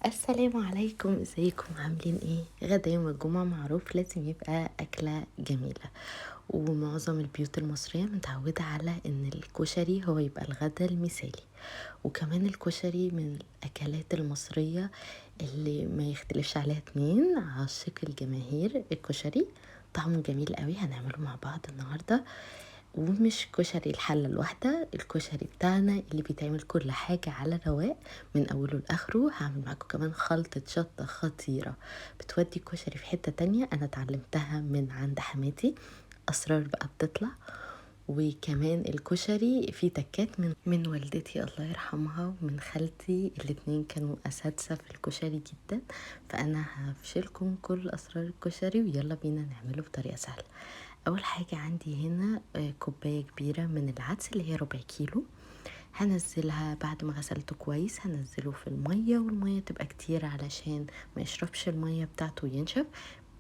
السلام عليكم، ازيكم عاملين ايه؟ غدا يوم الجمعة معروف لازم يبقى أكلة جميلة، ومعظم البيوت المصرية متعودة على ان الكشري هو يبقى الغدا المثالي. وكمان الكشري من الأكلات المصرية اللي ما يختلفش عليها اتنين، عاشق الجماهير الكشري. طعمه جميل قوي، هنعمله مع بعض النهاردة. ومش كشري الحلة الواحدة، الكشري بتاعنا اللي بيتعمل كل حاجة على رواق من أوله لآخره. هعمل معاكم كمان خلطة شطة خطيرة بتودي الكشري في حتة تانية، أنا اتعلمتها من عند حماتي. أسرار بقى بتطلع. وكمان الكشري فيه تكات من والدتي الله يرحمها ومن خالتي، الاتنين كانوا أساتذة في الكشري جدا. فأنا هفشلكم كل أسرار الكشري، ويلا بينا نعمله بطريقة سهلة. اول حاجة عندي هنا كوباية كبيرة من العدس اللي هي ربع كيلو. هنزلها بعد ما غسلته كويس، هنزله في المية، والمية تبقى كتير علشان ما يشربش المية بتاعته وينشف.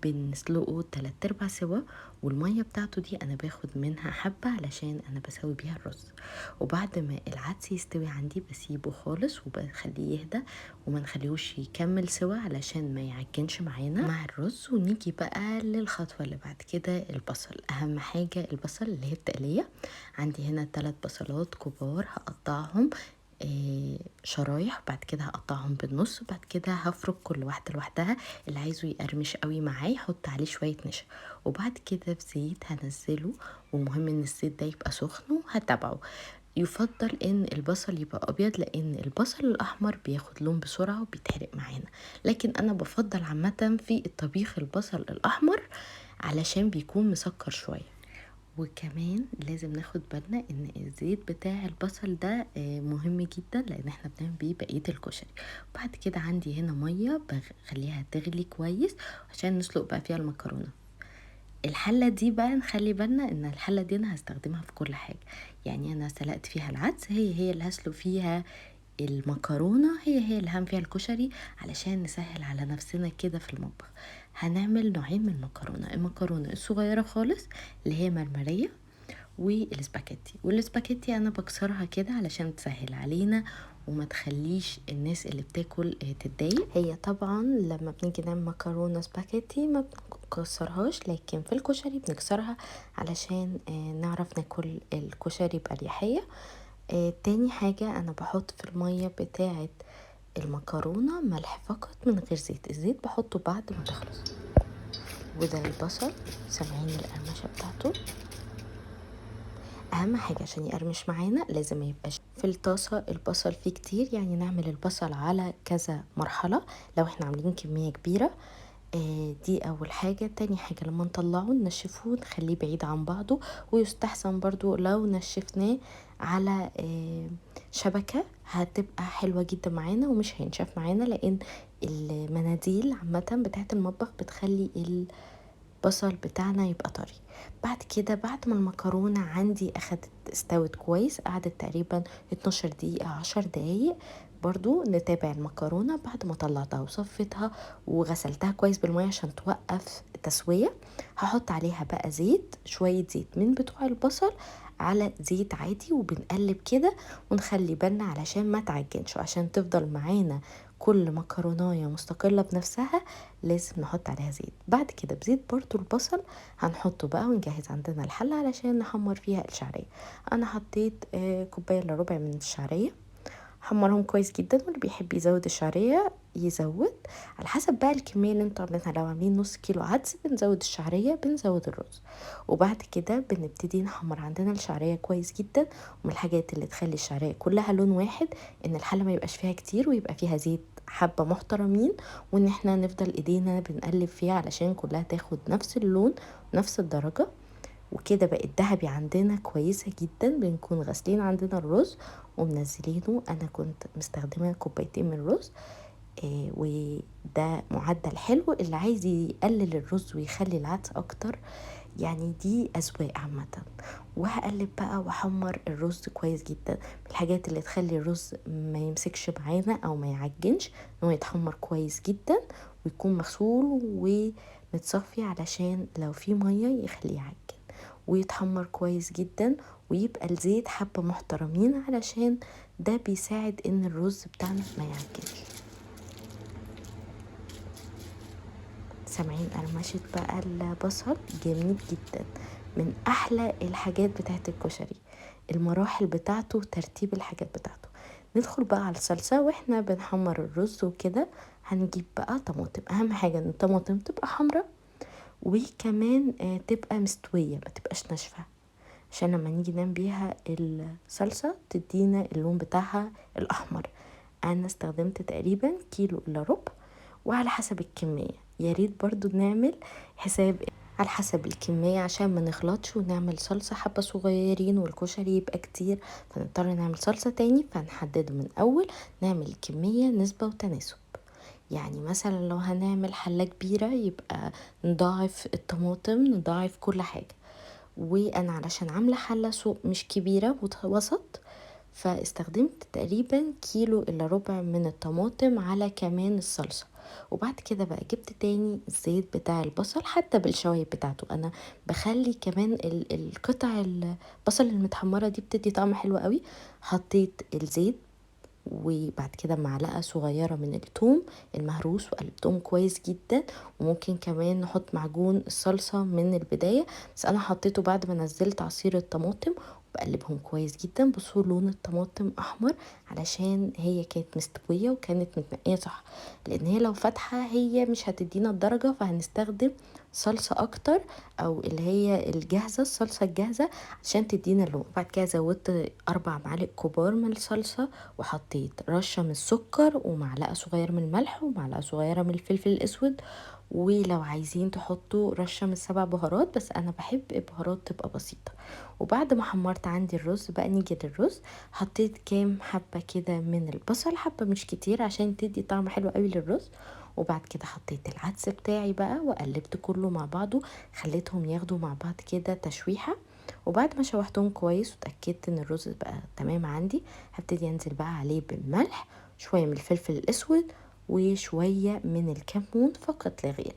بنسلقه 3/4 سوا، والمية بتاعته دي انا باخد منها حبة علشان انا بسوي بيها الرز. وبعد ما العدس يستوي عندي بسيبه خالص وبخليه يهدى، وما نخليهوش يكمل سوا علشان ما يعجنش معانا مع الرز. ونيجي بقى للخطوة اللي بعد كده، البصل. اهم حاجة البصل اللي هي التقلية. عندي هنا 3 بصلات كبار هقطعهم شرايح، بعد كده هقطعهم بالنص، وبعد كده هفرك كل واحدة لوحدها. اللي عايزه يقرمش قوي معاه يحط عليه شوية نشا. وبعد كده في زيت هنزله، والمهم ان الزيت ده يبقى سخن وهتابعه. يفضل ان البصل يبقى ابيض، لان البصل الاحمر بياخد لون بسرعة وبيتحرق معانا. لكن انا بفضل عامة في الطبيخ البصل الاحمر علشان بيكون مسكر شوية. وكمان لازم ناخد بالنا ان الزيت بتاع البصل ده مهم جدا، لان احنا بنعمل بيه بقية الكشري. بعد كده عندي هنا مية بخليها تغلي كويس عشان نسلق بقى فيها المكرونة. الحلة دي بقى نخلي بالنا ان الحلة دي انا هستخدمها في كل حاجة. يعني انا سلقت فيها العدس، هي اللي هسلق فيها المكرونة، هي اللي هعمل فيها الكشري، علشان نسهل على نفسنا كده في المطبخ. هنعمل نوعين من المكرونة: المكرونة الصغيرة خالص اللي هي مرمرية، والسباكيتي انا بكسرها كده علشان تسهل علينا وما تخليش الناس اللي بتاكل تتضايق. هي طبعا لما بنيجي نعمل مكرونه سباكيتي ما بنكسرهاش، لكن في الكشري بنكسرها علشان نعرف ناكل الكشري بأريحية. تاني حاجة انا بحط في المية بتاعة المكرونة ملح فقط من غير زيت، الزيت بحطه بعد ما تخلص. وده البصل، سامعين القرمشة بتاعته. اهم حاجة عشان يقرمش معانا لازم ما يبقاش في الطاسة البصل فيه كتير، يعني نعمل البصل على كذا مرحلة لو احنا عاملين كمية كبيرة. دي اول حاجة. تاني حاجة لما نطلعه ننشفه نخليه بعيد عن بعضه، ويستحسن برضو لو نشفناه على شبكة هتبقى حلوة جدا معانا ومش هينشف معانا، لان المناديل عامة بتاعت المطبخ بتخلي البصل بتاعنا يبقى طري. بعد كده بعد ما المكرونة عندي اخدت استوت كويس، قعدت تقريبا 12 دقيقة 10 دقايق، برضو نتابع المكرونة بعد ما طلعتها وصفتها وغسلتها كويس بالمية عشان توقف تسوية. هحط عليها بقى زيت، شوية زيت من بتوع البصل على زيت عادي، وبنقلب كده ونخلي بالنا علشان ما تعجنش، وعشان تفضل معانا كل مكرونايه مستقلة بنفسها لازم نحط عليها زيت. بعد كده بزيت برضو البصل هنحطه بقى ونجهز عندنا الحلة علشان نحمر فيها الشعرية. انا حطيت كوباية الا ربع من الشعرية، حمرهم كويس جدا، واللي بيحب يزود الشعرية يزود على حسب بقى الكمية اللي انتوا عاملينها. لو عاملين نص كيلو عدس بنزود الشعرية، بنزود الرز. وبعد كده بنبتدي نحمر عندنا الشعرية كويس جدا. ومن الحاجات اللي تخلي الشعرية كلها لون واحد ان الحلة ما يبقاش فيها كتير ويبقى فيها زيت حبة محترمين، وان احنا نفضل ايدينا بنقلب فيها علشان كلها تاخد نفس اللون نفس الدرجة. وكده بقت ذهبي عندنا كويسة جدا. بنكون غاسلين عندنا الرز ومنزلينه، انا كنت مستخدمة كوبايتين من الرز. وده معدل حلو، اللي عايز يقلل الرز ويخلي العدس اكتر يعني دي اذواق عامه. وهقلب بقى واحمر الرز كويس جدا. من الحاجات اللي تخلي الرز ما يمسكش معانا او ما يعجنش انه يتحمر كويس جدا ويكون مغسول ومتصفي، علشان لو في ميه يخليه يعجن. ويتحمر كويس جدا ويبقى الزيت حبة محترمين، علشان ده بيساعد ان الرز بتاعنا ما يعجنش. سامعين قرمشة بقى البصل؟ جميل جدا، من احلى الحاجات بتاعت الكشري، المراحل بتاعته، ترتيب الحاجات بتاعته. ندخل بقى على الصلصة واحنا بنحمر الرز وكده. هنجيب بقى طماطم، اهم حاجة ان الطماطم تبقى حمرا، وكمان تبقى مستوية ما تبقاش ناشفة، عشان لما نيجي نعمل بيها الصلصة تدينا اللون بتاعها الاحمر. انا استخدمت تقريبا كيلو الا ربع، وعلى حسب الكمية يا ريت برضو نعمل حساب على حسب الكمية عشان ما نخلطش ونعمل صلصة حبة صغيرين والكشري يبقى كتير فنضطر نعمل صلصة تاني. فنحدده من اول، نعمل الكمية نسبة وتناسب. يعني مثلا لو هنعمل حلة كبيرة يبقى نضاعف الطماطم، نضاعف كل حاجة. وانا علشان عاملة حلة سوق مش كبيرة وسط، فاستخدمت تقريبا كيلو الا ربع من الطماطم على كمان الصلصة. وبعد كده بقى جبت تاني الزيت بتاع البصل حتى بالشوايب بتاعته. انا بخلي كمان القطع البصل المتحمرة دي بتدي طعم حلو قوي. حطيت الزيت، وبعد كده معلقة صغيرة من الثوم المهروس وقلبتهم كويس جدا. وممكن كمان نحط معجون الصلصة من البداية، بس انا حطيته بعد ما نزلت عصير الطماطم. بقلبهم كويس جدا. بصوا لون الطماطم احمر علشان هي كانت مستوية وكانت متنقية صح، لان هي لو فاتحة هي مش هتدينا الدرجة، فهنستخدم صلصة اكتر، او اللي هي الجاهزة، الصلصة الجاهزة عشان تدينا اللون. بعد كده زودت 4 معالق كبار من الصلصة، وحطيت رشة من السكر ومعلقة صغيرة من الملح ومعلقة صغيرة من الفلفل الأسود. ولو عايزين تحطوا رشة من 7 بهارات، بس أنا بحب البهارات تبقى بسيطة. وبعد ما حمرت عندي الرز بقى نيجي للرز. حطيت كام حبة كده من البصل، حبة مش كتير عشان تدي طعم حلو قوي للرز. وبعد كده حطيت العدس بتاعي بقى وقلبت كله مع بعضه، خليتهم ياخدوا مع بعض كده تشويحة. وبعد ما شوحتهم كويس وتأكدت ان الرز بقى تمام عندي، هبتدي انزل بقى عليه بالملح، شوية من الفلفل الاسود، وشوية من الكمون فقط لا غير.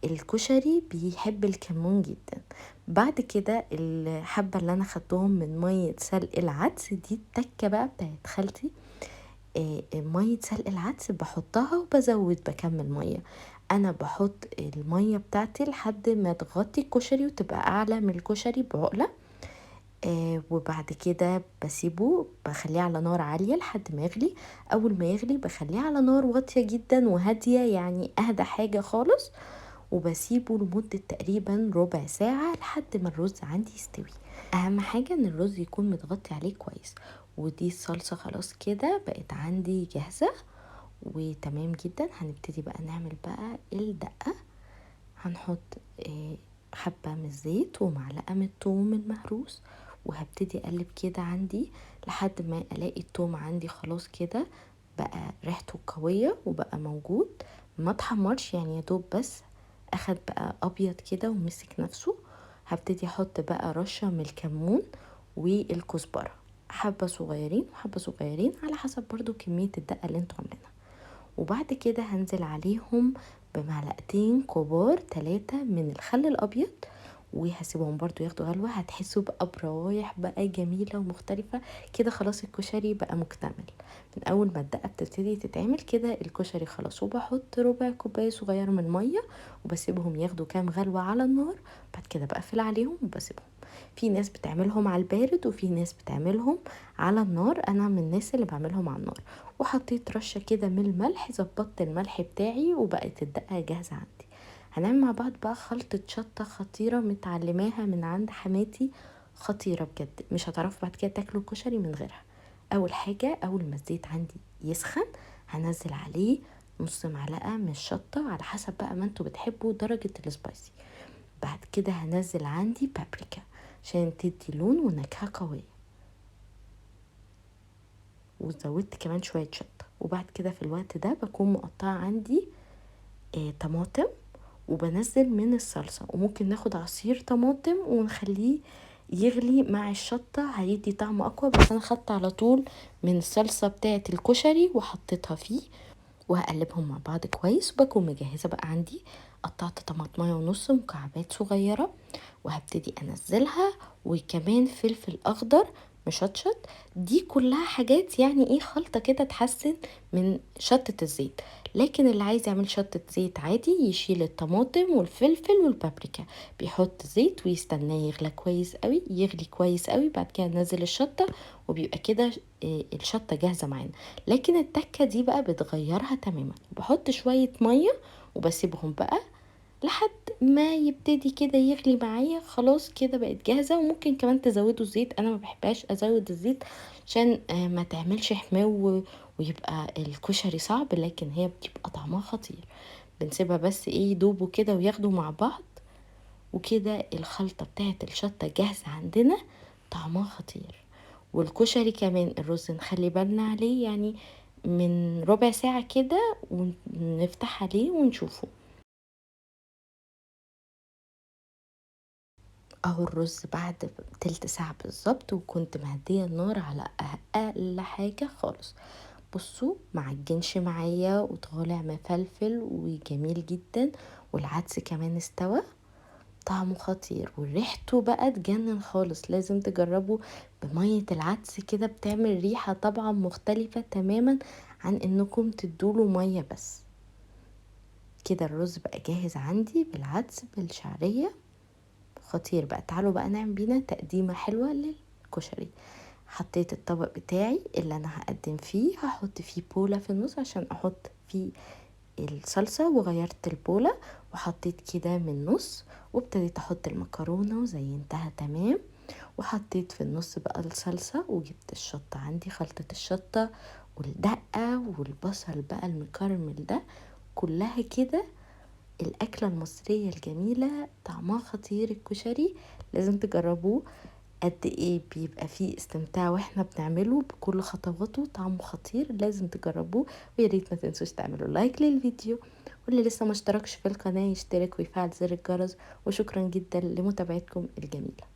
الكشري بيحب الكمون جدا. بعد كده الحبة اللي انا خدتهم من مية سلق العدس دي التكة بقى بتاعت خالتي. مية سلق العدس بحطها وبزود بكمل مية. انا بحط المية بتاعتي لحد ما تغطي الكشري وتبقى اعلى من الكشري بعقلة. وبعد كده بسيبه بخليه على نار عالية لحد ما يغلي. اول ما يغلي بخليه على نار واطية جدا وهادية، يعني اهدى حاجة خالص. وبسيبه لمدة تقريبا ربع ساعة لحد ما الرز عندي يستوي. اهم حاجة ان الرز يكون متغطي عليه كويس. ودي الصلصة خلاص كده بقت عندي جاهزة وتمام جدا. هنبتدي بقى نعمل بقى الدقة. هنحط حبة من الزيت ومعلقة من الثوم المهروس، وهبتدي اقلب كده عندي لحد ما الاقي الثوم عندي خلاص كده بقى ريحته قوية وبقى موجود، ما تحمرش يعني، يا دوب بس اخد بقى ابيض كده ومسك نفسه. هبتدي احط بقى رشة من الكمون والكزبرة، حبة صغيرين وحبة صغيرين على حسب برضو كمية الدقة اللي انتوا عاملينها. وبعد كده هنزل عليهم بمعلقتين كبار 3 من الخل الابيض، وهسيبهم برضو ياخدوا غلوة. هتحسوا بقى بروايح بقى جميلة ومختلفة كده. خلاص الكشري بقى مكتمل من اول ما الدقة بتبتدي تتعمل كده الكشري خلاص. وبحط ربع كوباية صغيرة من مية وبسيبهم ياخدوا كام غلوة على النار. بعد كده بقفل عليهم وبسيبهم. في ناس بتعملهم على البارد وفي ناس بتعملهم على النار، انا من الناس اللي بعملهم على النار. وحطيت رشة كده من الملح، ظبطت الملح بتاعي وبقت الدقة جاهزة عندي. هنعمل مع بعض بقى خلطة شطة خطيرة متعلماها من عند حماتي، خطيرة بجد، مش هتعرفوا بعد كده تاكلوا الكشري من غيرها. اول حاجة، اول ما الزيت عندي يسخن هنزل عليه نص معلقة من الشطة على حسب بقى ما انتوا بتحبوا درجة السبايسي. بعد كده هنزل عندي بابريكا عشان تدي لون ونكهة قوية، وزودت كمان شوية شطة. وبعد كده في الوقت ده بكون مقطعة عندي طماطم وبنزل من الصلصة. وممكن ناخد عصير طماطم ونخليه يغلي مع الشطة هيدي طعم اقوى، بس انا خدت على طول من الصلصة بتاعة الكشري وحطيتها فيه. وهقلبهم مع بعض كويس. وبكون مجهزة بقى عندي قطعت طماطمية ونص مكعبات صغيرة وهبتدي انزلها، وكمان فلفل اخضر مشطشط. دي كلها حاجات يعني ايه خلطة كده تحسن من شطة الزيت. لكن اللي عايز يعمل شطة زيت عادي يشيل الطماطم والفلفل والبابريكا، بيحط زيت ويستناه يغلى كويس قوي، يغلي كويس قوي، بعد كده ننزل الشطة وبيبقى كده الشطة جاهزة معانا. لكن التكة دي بقى بتغيرها تماما، بحط شوية مية وبسيبهم بقى لحد ما يبتدي كده يغلي معايا، خلاص كده بقت جاهزة. وممكن كمان تزودوا الزيت، انا ما بحبهاش ازود الزيت عشان ما تعملش حماو ويبقى الكشري صعب، لكن هي بتبقى طعمها خطير. بنسيبها بس ايه يدوبوا كده وياخدوا مع بعض، وكده الخلطة بتاعت الشطة جاهزة عندنا، طعمها خطير. والكشري كمان الرز نخلي بالنا عليه، يعني من ربع ساعة كده ونفتح عليه ونشوفه. اهو الرز بعد تلت ساعة بالظبط، وكنت مهدية النار على اقل حاجة خالص. بصوا معجنش معايا وطالع مفلفل وجميل جدا، والعدس كمان استوى، طعمه خطير وريحته بقى تجنن خالص. لازم تجربوا بمية العدس كده، بتعمل ريحة طبعا مختلفة تماما عن انكم تدوله مية بس. كده الرز بقى جاهز عندي بالعدس بالشعرية، خطير بقى. تعالوا بقى نعمل بينا تقديمة حلوة للكشري. حطيت الطبق بتاعي اللي انا هقدم فيه، هحط فيه بولة في النص عشان احط فيه الصلصة، وغيرت البولة وحطيت كده من النص، وابتديت احط المكرونة وزينتها تمام، وحطيت في النص بقى الصلصة، وجبت الشطة عندي، خلطة الشطة والدقة والبصل بقى المكرمل ده، كلها كده الأكلة المصرية الجميلة طعمها خطير. الكشري لازم تجربوه، قد ايه بيبقى فيه استمتاع واحنا بنعمله بكل خطواته، طعمه خطير، لازم تجربوه. ويا ريت ما تنسوش تعملوا لايك للفيديو، واللي لسه ما اشتركش في القناة يشترك ويفعل زر الجرس. وشكرا جدا لمتابعتكم الجميلة.